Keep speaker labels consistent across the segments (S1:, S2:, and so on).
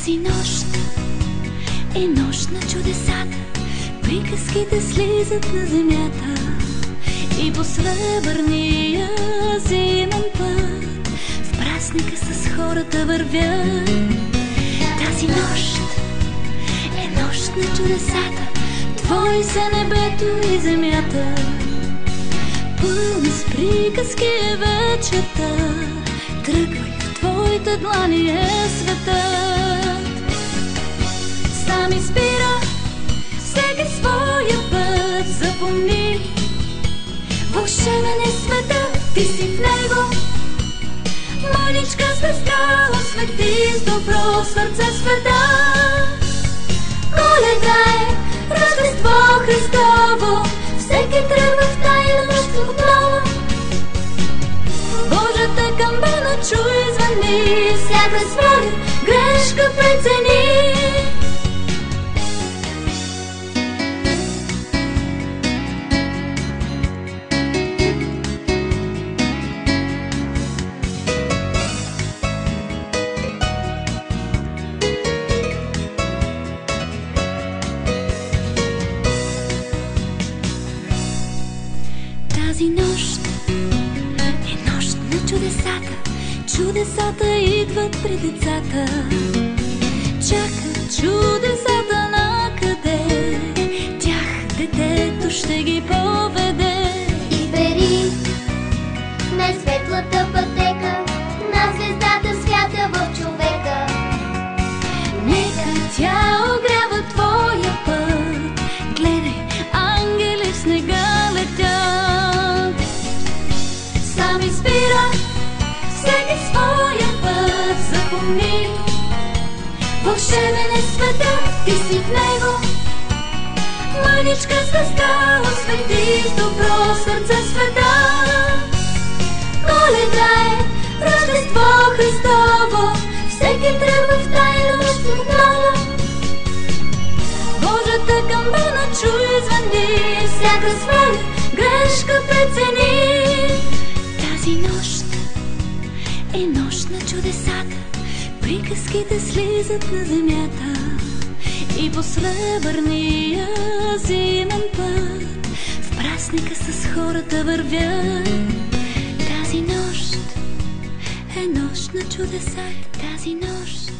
S1: Тази нощ е нощ на чудесата, приказките слизат на земята и по сребърния зимен път в празника с хората вървят. Тази нощ е нощ на чудесата, твои са небето и земята, пълна с приказки е вечерта, тръгвай, в твоите длани е светът. Сам избира всеки своя път, запомни, вълшебен е света, ти си в него. Мъничка звезда освети с добро сърце света. Коледа е, Рождество Христово, всеки тръгва в тая нощ отново. Божията камбана чуй звъни, всяка своя грешка прецени. Тази нощ е нощ на чудесата, чудесата идват при децата, чакат чудесата накъде, тях детето ще ги поведе.
S2: Избери най-светлата пътека, на звездата свята в човека.
S1: Нека тя огрява твоя път, гледай, ангели в снега летят. Сам избира всеки своя път, запомни, вълшебен е света, ти си в него. Мъничка звезда освети с добро сърце света. Коледа е, Рождество Христово, всеки тръгва в тая нощ отново. Божията камбана чуй звъни, всяка своя грешка прецени. Тази нощ е нощ на чудесата, приказките слизат на земята и по сребърния зимен път в празника с хората вървят. Тази нощ е нощ на чудесата, тази нощ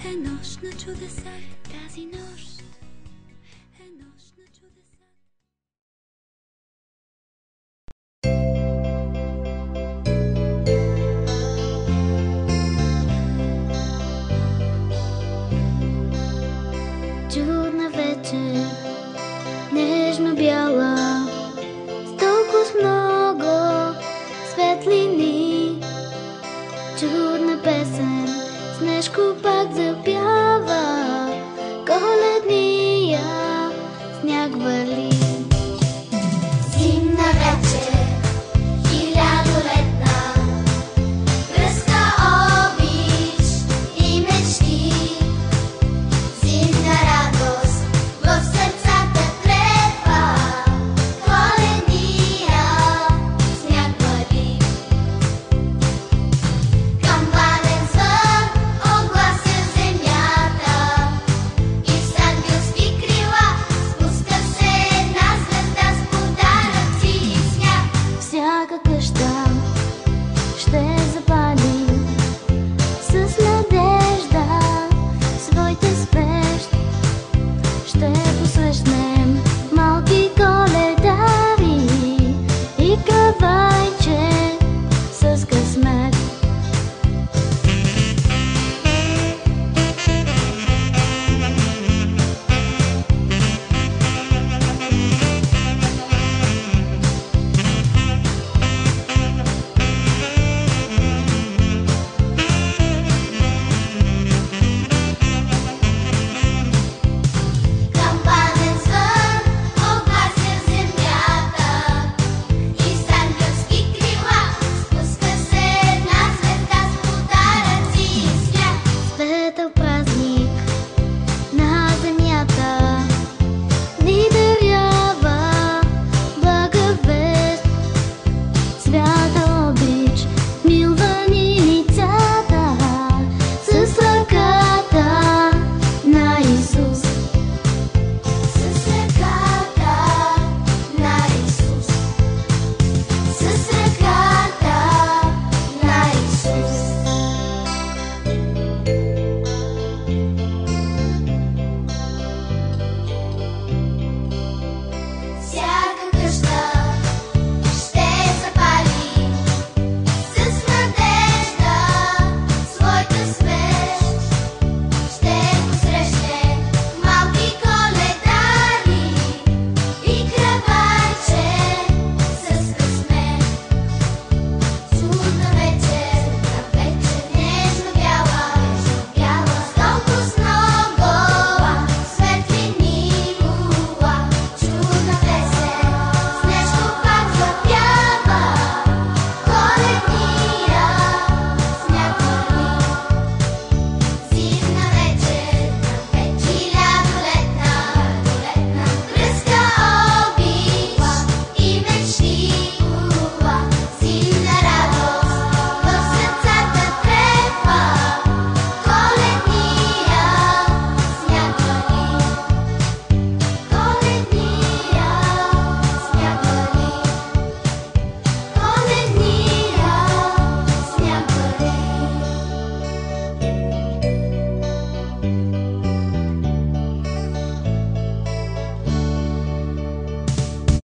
S1: е нощ на чудесата, тази нощ е нощ на чудесата.
S2: Чудна вечер, нежно бяла, с толкова много светлини. Чудна песен, Снежко пак запя.